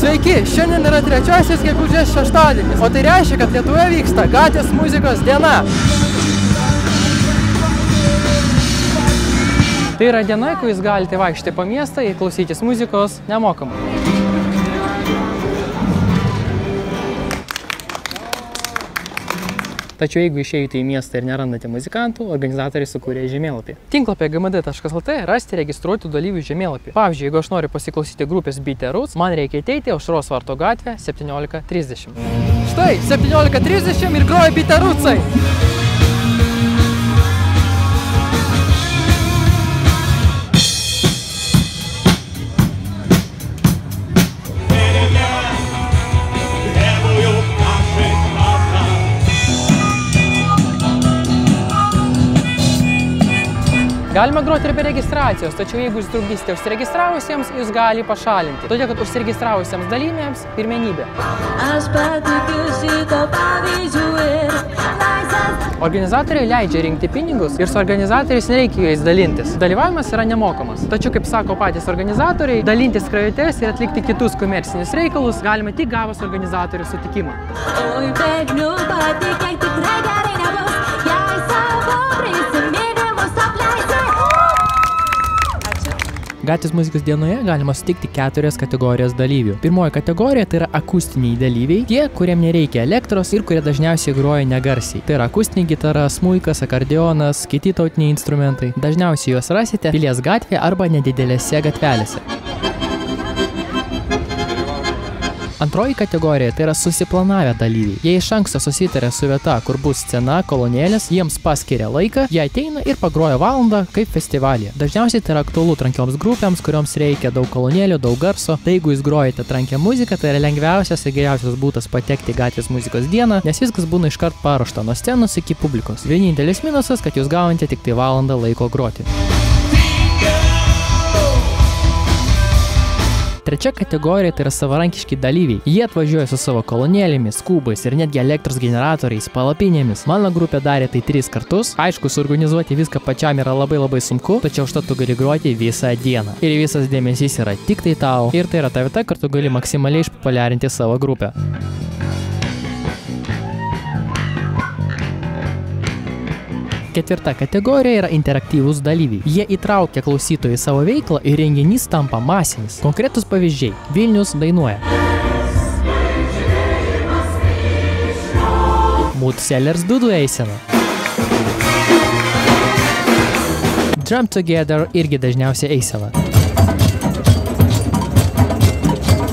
Sveiki, šiandien yra 3 gegužės šeštadienis, o tai reiškia, kad Lietuvoje vyksta gatvės muzikos diena. Tai yra diena, kai jūs galite vaikščioti po miestą ir klausytis muzikos nemokamai. Tačiau jeigu išėjote į miestą ir nerandate muzikantų, organizatoriai sukūrė žemėlapį. Tinklapyje gmd.lt rasti registruotų dalyvių žemėlapį. Pavyzdžiui, jeigu aš noriu pasiklausyti grupės Beat the Roots, man reikia ateiti Aušros vartų gatvę 17:30. Štai, 17:30 ir groja Beat the Rootsai. Galima groti ir be registracijos, tačiau jeigu jūs trukdysite užsiregistravusiems, jūs gali pašalinti. Todėl, kad užsiregistravusiems dalyviams pirmenybė. Organizatoriai leidžia rinkti pinigus ir su organizatoriais nereikia jais dalintis. Dalyvavimas yra nemokamas. Tačiau, kaip sako patys organizatoriai, dalintis skrajutes ir atlikti kitus komercinius reikalus galima tik gavus organizatorių sutikimą. Gatvės muzikos dienoje galima sutikti 4 kategorijos dalyvių. Pirmoji kategorija tai yra akustiniai dalyviai, tie, kuriem nereikia elektros ir kurie dažniausiai groja negarsiai. Tai yra akustinė gitara, smuikas, akordeonas, kiti tautiniai instrumentai. Dažniausiai juos rasite Pilies gatvėje arba nedidelėse gatvelėse. Antroji kategorija tai yra susiplanavę dalyviai. Jie iš anksto susitarė su vieta, kur bus scena, kolonėlės, jiems paskiria laiką, jie ateina ir pagroja valandą kaip festivalyje. Dažniausiai tai yra aktualu trankioms grupėms, kurioms reikia daug kolonėlių, daug garso. Tai jeigu jūs grojate trankę muziką, tai yra lengviausias ir geriausias būdas patekti gatvės muzikos dieną, nes viskas būna iškart paruošta nuo scenos iki publikos. Vienintelis minusas, kad jūs gaunate tik tai valandą laiko groti. Trečia kategorija tai yra savarankiški dalyviai. Jie atvažiuoja su savo kolonėlėmis, kubais ir netgi elektros generatoriais, palapinėmis. Mano grupė darė tai 3 kartus. Aišku, suorganizuoti viską pačiam yra labai sunku, tačiau užtat tu gali groti visą dieną. Ir visas dėmesys yra tik tai tau. Ir tai yra ta vieta, kur tu gali maksimaliai išpopuliarinti savo grupę. Ketvirta kategorija yra interaktyvūs dalyviai. Jie įtraukia klausytojų į savo veiklą ir renginys tampa masinis. Konkretus pavyzdžiai. Vilnius dainuoja. Mood Sellers dūdų eisena. Drum Together irgi dažniausiai eisena.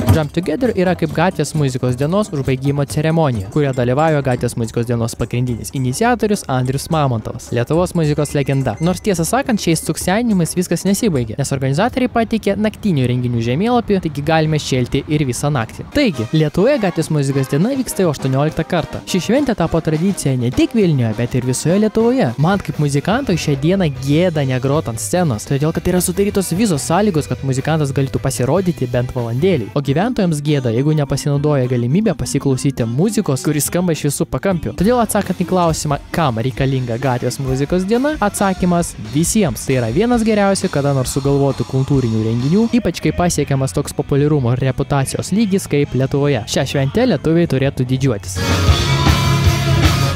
Drum Together yra kaip gatvės muzikos dienos užbaigimo ceremonija, kurioje dalyvauja gatvės muzikos dienos pagrindinis iniciatorius Andrius Mamontovas, Lietuvos muzikos legenda. Nors tiesą sakant, šiais suksenimais viskas nesibaigė, nes organizatoriai pateikė naktinių renginių žemėlapį, taigi galime šėlti ir visą naktį. Taigi, Lietuvoje gatvės muzikos diena vyksta jau 18 kartą. Ši šventė tapo tradicija ne tik Vilniuje, bet ir visoje Lietuvoje. Man kaip muzikantui šią dieną gėda negrot ant scenos, todėl kad yra sudarytos visos sąlygos, kad muzikantas galėtų pasirodyti bent valandėlį. O gyventojams gėda, jeigu nepasinaudoja galimybę pasiklausyti muzikos, kuris skamba iš visų pakampių. Todėl atsakant į klausimą, kam reikalinga gatvės muzikos diena, atsakymas visiems. Tai yra vienas geriausių kada nors sugalvotų kultūrinių renginių, ypač kai pasiekiamas toks populiarumo ir reputacijos lygis kaip Lietuvoje. Šią šventę lietuviai turėtų didžiuotis.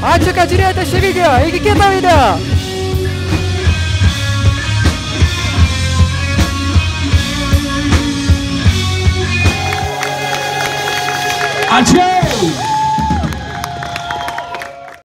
Ačiū, kad žiūrėjote šį video. Iki kito video. Ačiū!